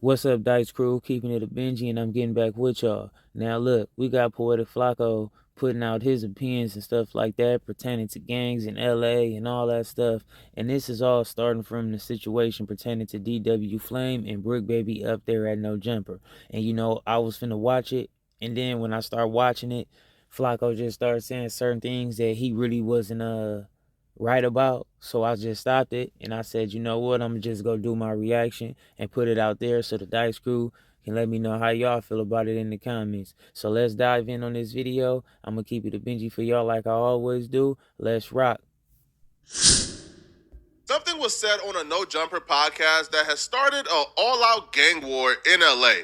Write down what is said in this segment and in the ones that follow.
What's up, Dice Crew? Keeping it a Benji, and I'm getting back with y'all. Now, look, we got Poetic FLAKKO putting out his opinions and stuff like that pertaining to gangs in LA and all that stuff. And this is all starting from the situation pertaining to DW Flame and Brick Baby up there at No Jumper. And I was finna watch it, and then when I start watching it, FLAKKO just started saying certain things that he really wasn't right about. So I just stopped it and I said, you know what, I'm just gonna do my reaction and put it out there so the Dice Crew can let me know how y'all feel about it in the comments. So let's dive in on this video. I'm gonna keep it a Benji for y'all like I always do. Let's rock. Something was said on a No Jumper podcast that has started an all-out gang war in LA.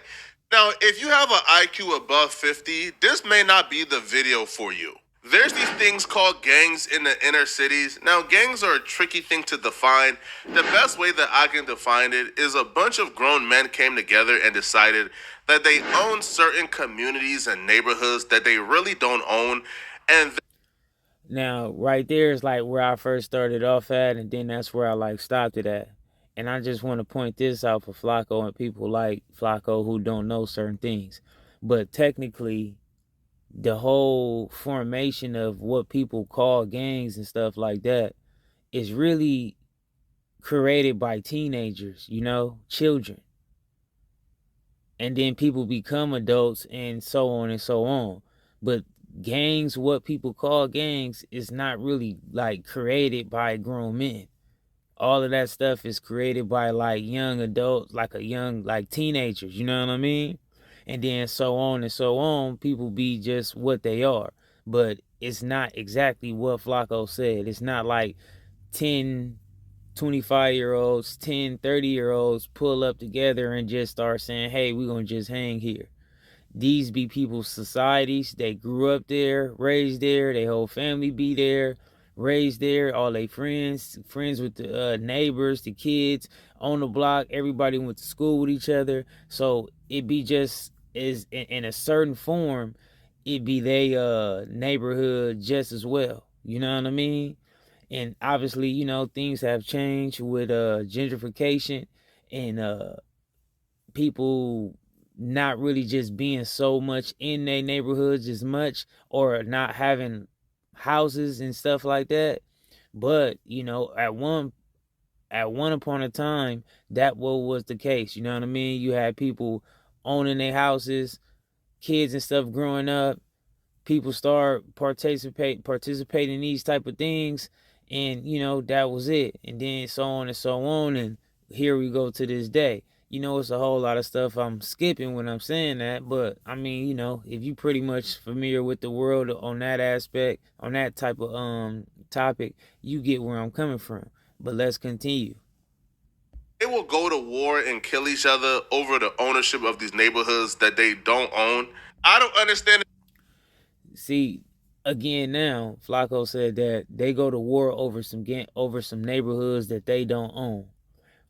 Now, if you have an IQ above 50, this may not be the video for you. There's these things called gangs in the inner cities. Now, gangs are a tricky thing to define. The best way that I can define it is a bunch of grown men came together and decided that they own certain communities and neighborhoods that they really don't own, and Now, right there is like where I first started off at, and then that's where I like stopped it at. And I just want to point this out for FLAKKO and people like FLAKKO who don't know certain things. But technically, the whole formation of what people call gangs and stuff like that is really created by teenagers, children. And then people become adults and so on and so on. But gangs, what people call gangs, is not really like created by grown men. All of that stuff is created by like young adults, like a young, like teenagers, you know what I mean? And then so on and so on, people be just what they are. But it's not exactly what FLAKKO said. It's not like 10, 25-year-olds, 10, 30-year-olds pull up together and just start saying, hey, we're going to just hang here. These be people's societies. They grew up there, raised there, their whole family be there, raised there, all their friends with the neighbors, the kids on the block. Everybody went to school with each other. So it be just is in a certain form, it be they neighborhood just as well. You know what I mean? And obviously, things have changed with gentrification and people not really just being so much in their neighborhoods as much, or not having houses and stuff like that. But at one upon a time, that what was the case. You know what I mean? You had people owning their houses, kids and stuff growing up. People start participating in these type of things, and that was it. And then so on and so on, and here we go to this day. It's a whole lot of stuff I'm skipping when I'm saying that, but I mean, if you pretty much familiar with the world on that aspect, on that type of topic, you get where I'm coming from. But let's continue. they will go to war and kill each other over the ownership of these neighborhoods that they don't own. I don't understand. See, again now, FLAKKO said that they go to war over some neighborhoods that they don't own,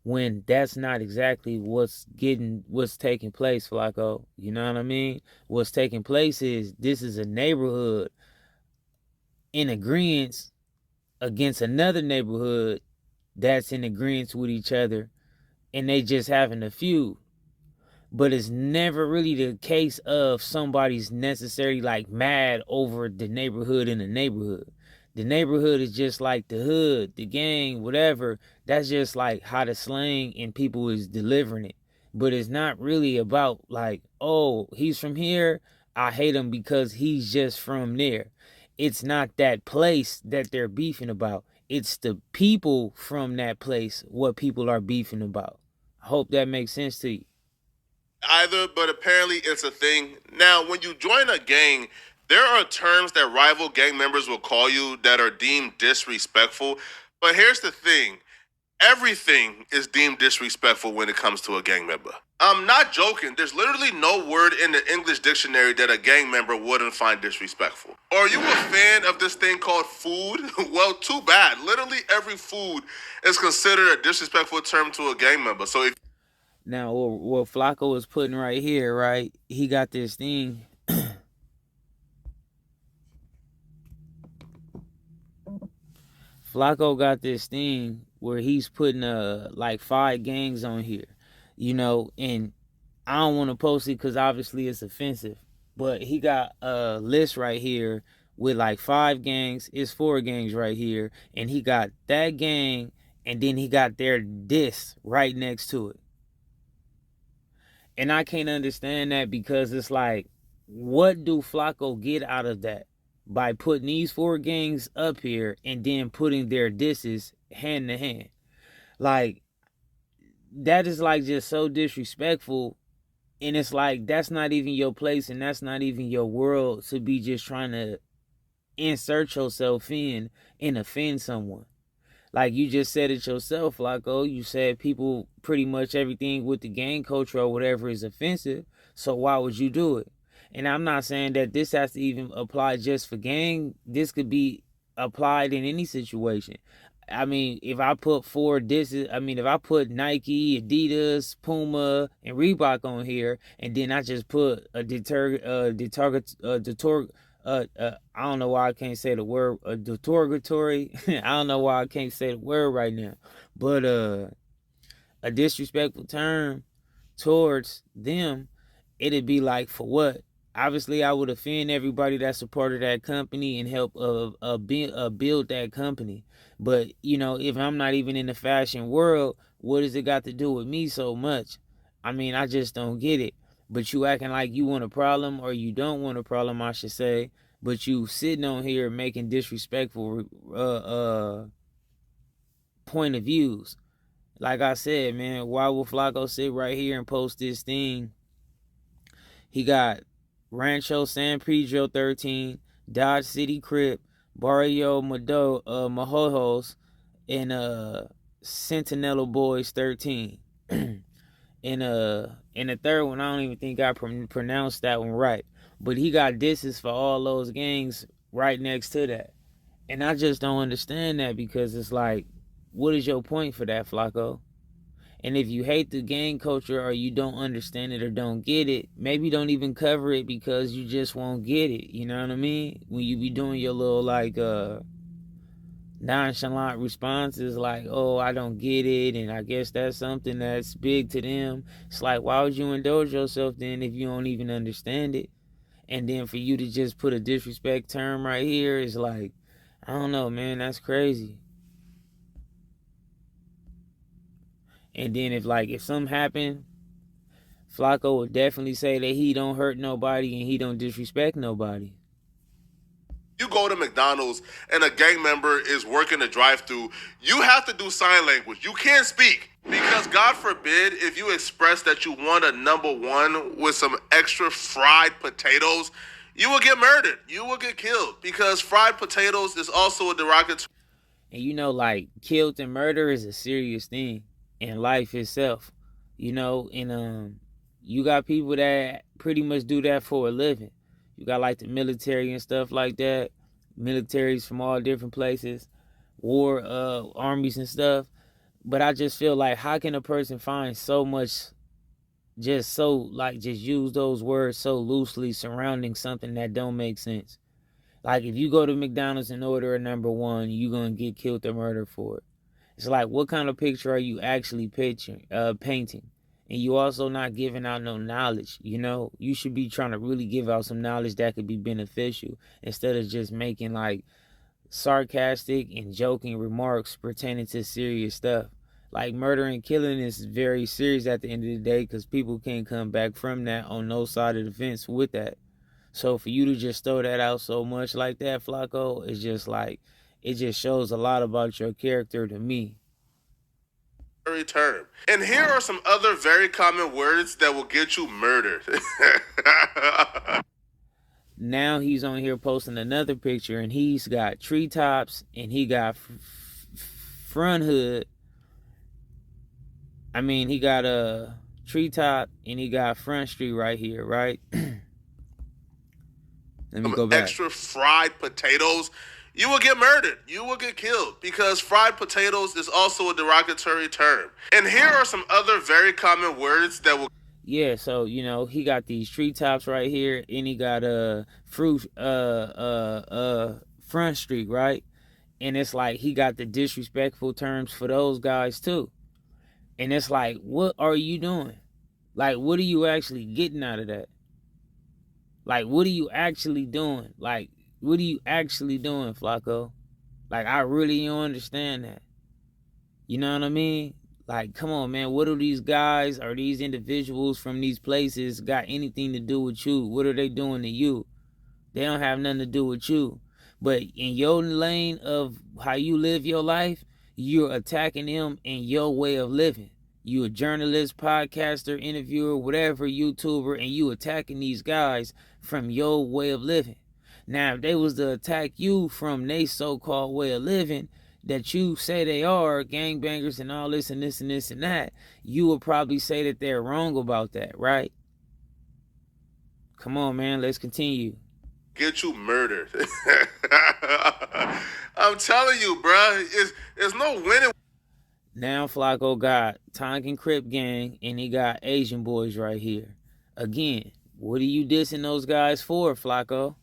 when that's not exactly what's taking place, FLAKKO. You know what I mean? What's taking place is this is a neighborhood in agreement against another neighborhood that's in agreement with each other, and they just having a feud. But it's never really the case of somebody's necessarily like mad over the neighborhood in the neighborhood. The neighborhood is just like the hood, the gang, whatever. That's just like how the slang and people is delivering it. But it's not really about like, oh, he's from here, I hate him because he's just from there. It's not that place that they're beefing about. It's the people from that place, what people are beefing about. I hope that makes sense to you. Either, but apparently it's a thing. Now, when you join a gang, there are terms that rival gang members will call you that are deemed disrespectful. But here's the thing, everything is deemed disrespectful when it comes to a gang member. I'm not joking. There's literally no word in the English dictionary that a gang member wouldn't find disrespectful. Are you a fan of this thing called food? Well, too bad. Literally every food is considered a disrespectful term to a gang member. So if Now, what FLAKKO is putting right here, right? He got this thing. FLAKKO got this thing where he's putting like 5 gangs on here, and I don't want to post it because obviously it's offensive. But he got a list right here with like 5 gangs. It's 4 gangs right here, and he got that gang, and then he got their diss right next to it. And I can't understand that because it's like, what do FLAKKO get out of that by putting these 4 gangs up here and then putting their disses hand to hand? Like, that is like just so disrespectful. And it's like, that's not even your place and that's not even your world to be just trying to insert yourself in and offend someone. Like you just said it yourself, FLAKKO. You said people pretty much everything with the gang culture or whatever is offensive. So why would you do it? And I'm not saying that this has to even apply just for gang. This could be applied in any situation. I mean, if I put if I put Nike, Adidas, Puma, and Reebok on here, and then I just put a I don't know why I can't say the word derogatory. I don't know why I can't say the word right now, but a disrespectful term towards them, it'd be like, for what? Obviously, I would offend everybody that's a part of that company and help build that company. But you know, if I'm not even in the fashion world, what does it got to do with me so much? I mean, I just don't get it. But you acting like you want a problem, or you don't want a problem, I should say. But you sitting on here making disrespectful point of views. Like I said, man, why will FLAKKO sit right here and post this thing? He got Rancho San Pedro 13, Dodge City Crip, Barrio Majojos, and Sentinel Boys 13. And the third one, I don't even think I pronounced that one right. But he got disses for all those gangs right next to that. And I just don't understand that, because it's like, what is your point for that, FLAKKO? And if you hate the gang culture, or you don't understand it or don't get it, maybe don't even cover it because you just won't get it. You know what I mean? When you be doing your little like nonchalant responses like, oh, I don't get it, and I guess that's something that's big to them. It's like, why would you indulge yourself then if you don't even understand it? And then for you to just put a disrespect term right here is like, I don't know, man, that's crazy. And then if something happened, FLAKKO would definitely say that he don't hurt nobody and he don't disrespect nobody. You go to McDonald's and a gang member is working the drive-thru, you have to do sign language. You can't speak, because God forbid if you express that you want a number one with some extra fried potatoes, you will get murdered. You will get killed, because fried potatoes is also a derogatory. And you know, like, killed and murder is a serious thing in life itself. You know, and you got people that pretty much do that for a living. You got like the military and stuff like that. Militaries from all different places, war armies and stuff. But I just feel like, how can a person find so much, just use those words so loosely surrounding something that don't make sense? Like, if you go to McDonald's and order a number one, you're gonna get killed or murdered for it. It's like, what kind of picture are you actually painting? And you also not giving out no knowledge. You know, you should be trying to really give out some knowledge that could be beneficial, instead of just making like sarcastic and joking remarks pertaining to serious stuff. Like, murder and killing is very serious at the end of the day, because people can't come back from that on no side of the fence with that. So for you to just throw that out so much like that, FLAKKO, is just like, it just shows a lot about your character to me. Term. And here are some other very common words that will get you murdered. Now he's on here posting another picture, and he's got Treetops, and he got Front Hood. I mean, he got a Treetop, and he got Front Street right here, right? Let me go back. Extra fried potatoes, you will get murdered. You will get killed, because fried potatoes is also a derogatory term. And here are some other very common words that will. Yeah, so you know, he got these Treetops right here, and he got a Front Street, right? And it's like, he got the disrespectful terms for those guys too. And it's like, what are you doing? Like, what are you actually getting out of that? Like, what are you actually doing? Like, what are you actually doing, FLAKKO? Like, I really don't understand that. You know what I mean? Like, come on, man. What do these guys or these individuals from these places got anything to do with you? What are they doing to you? They don't have nothing to do with you. But in your lane of how you live your life, you're attacking them in your way of living. You a journalist, podcaster, interviewer, whatever, YouTuber, and you attacking these guys from your way of living. Now, if they was to attack you from their so-called way of living that you say they are gangbangers and all this and this and this and that, you would probably say that they're wrong about that, right? Come on, man. Let's continue. Get you murdered. I'm telling you, bruh, it's no winning. Now FLAKKO got Tonkin Crip gang and he got Asian boys right here. Again, what are you dissing those guys for, FLAKKO?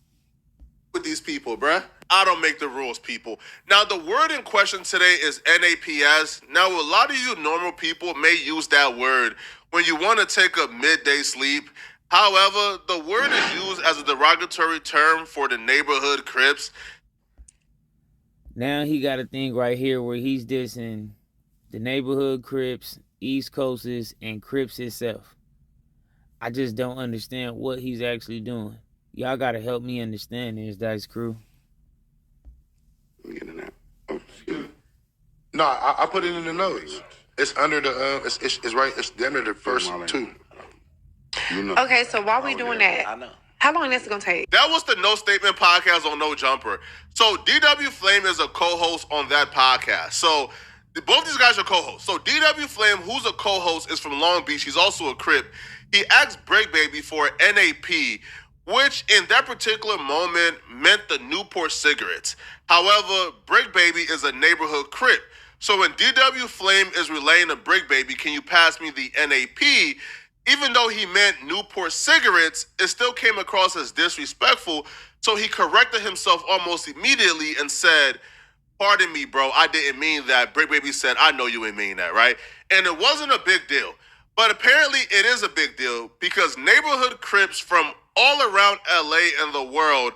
With these people, bruh. I don't make the rules, people. Now, the word in question today is NAPS. Now, a lot of you normal people may use that word when you want to take a midday sleep. However, the word is used as a derogatory term for the neighborhood Crips. Now he got a thing right here where he's dissing the neighborhood Crips, East Coasters, and Crips itself. I just don't understand what he's actually doing. Y'all gotta help me understand this, Dice Crew. Let me get in there. Oh, excuse me. No, I put it in the notes. It's under the it's right. It's under the first two. You know. Okay, so while we doing that, I know. how long is it gonna take? That was the No Statement podcast on No Jumper. So DW Flame is a co-host on that podcast. So both these guys are co-hosts. So DW Flame, who's a co-host, is from Long Beach. He's also a Crip. He asked Break Baby for NAP, which in that particular moment meant the Newport cigarettes. However, Break Baby is a neighborhood Crip. So when DW Flame is relaying to Break Baby, can you pass me the NAP? Even though he meant Newport cigarettes, it still came across as disrespectful. So he corrected himself almost immediately and said, pardon me, bro, I didn't mean that. Break Baby said, I know you ain't mean that, right? And it wasn't a big deal. But apparently it is a big deal because neighborhood Crips from all around LA and the world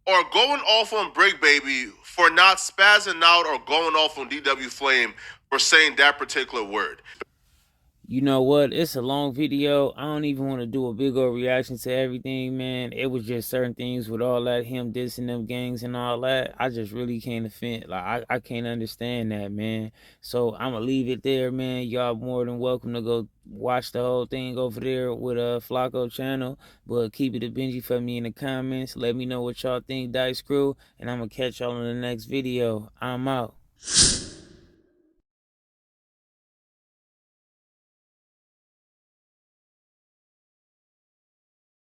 are going off on Break Baby for not spazzing out or going off on DW Flame for saying that particular word. You know what? It's a long video. I don't even want to do a big old reaction to everything, man. It was just certain things with all that, him dissing them gangs and all that. I just really can't offend. Like, I can't understand that, man. So I'm going to leave it there, man. Y'all more than welcome to go watch the whole thing over there with FLAKKO channel. But keep it a Benji for me in the comments. Let me know what y'all think, Dice Crew. And I'm going to catch y'all in the next video. I'm out.